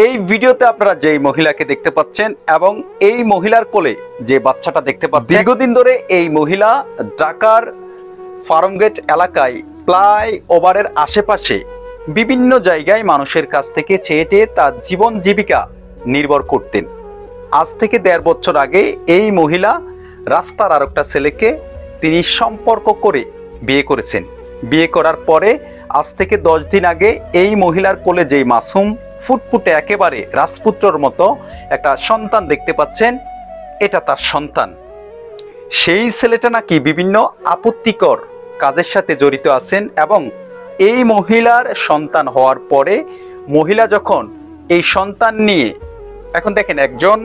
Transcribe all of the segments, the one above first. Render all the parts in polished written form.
এই ভিডিওতে আপনারা যেই মহিলাকে দেখতে পাচ্ছেন এবং এই মহিলার কোলে যে বাচ্চাটা দেখতে পাচ্ছেন, দীর্ঘদিন ধরে এই মহিলা ঢাকার ফার্মগেট এলাকায় ফ্লাইওভারের আশেপাশে বিভিন্ন জায়গায় মানুষের কাছ থেকে চেয়ে তার জীবন জীবিকা নির্ভর করতেন। আজ থেকে 1.5 বছর আগে এই মহিলা রাস্তার আরেকটা ছেলেকে তিনি সম্পর্ক করে বিয়ে করেছেন। বিয়ে করার পরে আজ থেকে 10 দিন আগে এই মহিলার কোলে যেই মাসুম ফুটফুটে একেবারে রাজপুত্রর মতো একটা সন্তান দেখতে পাচ্ছেন, এটা তার সন্তান। সেই ছেলেটা নাকি বিভিন্ন আপত্তিকর কাজের সাথে জড়িত আছেন এবং এই মহিলার সন্তান হওয়ার পরে মহিলা যখন এই সন্তান নিয়ে, এখন দেখেন একজন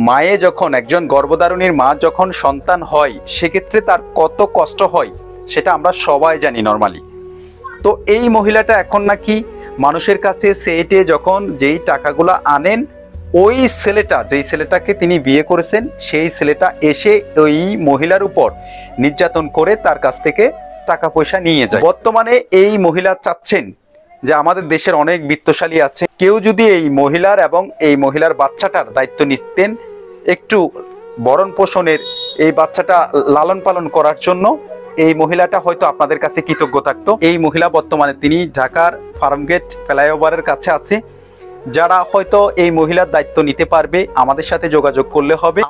মায়ে যখন, একজন গর্ভধারণীর মা যখন সন্তান হয় সেক্ষেত্রে তার কত কষ্ট হয় সেটা আমরা সবাই জানি নর্মালি। তো এই মহিলাটা এখন নাকি মানুষের কাছে সেটে যখন যেই টাকাগুলো আনেন, ওই ছেলেটা, যেই ছেলেটাকে তিনি বিয়ে করেছেন সেই ছেলেটা এসে ওই মহিলার উপর নির্যাতন করে তার কাছ থেকে টাকা পয়সা নিয়ে যায়। বর্তমানে এই মহিলা চাচ্ছেন যে আমাদের দেশের অনেক বিত্তশালী আছে, কেউ যদি এই মহিলার এবং এই মহিলার বাচ্চাটার দায়িত্ব নিতেন, একটু ভরণ পোষণের, এই বাচ্চাটা লালন পালন করার জন্য, এই মহিলাটা হয়তো আপনাদের কাছে কৃতজ্ঞ থাকতো। এই মহিলা বর্তমানে তিনি ঢাকার ফার্মগেট ফ্লাইওভারের কাছে আছে। যারা হয়তো এই মহিলার দায়িত্ব নিতে পারবে আমাদের সাথে যোগাযোগ করলে হবে।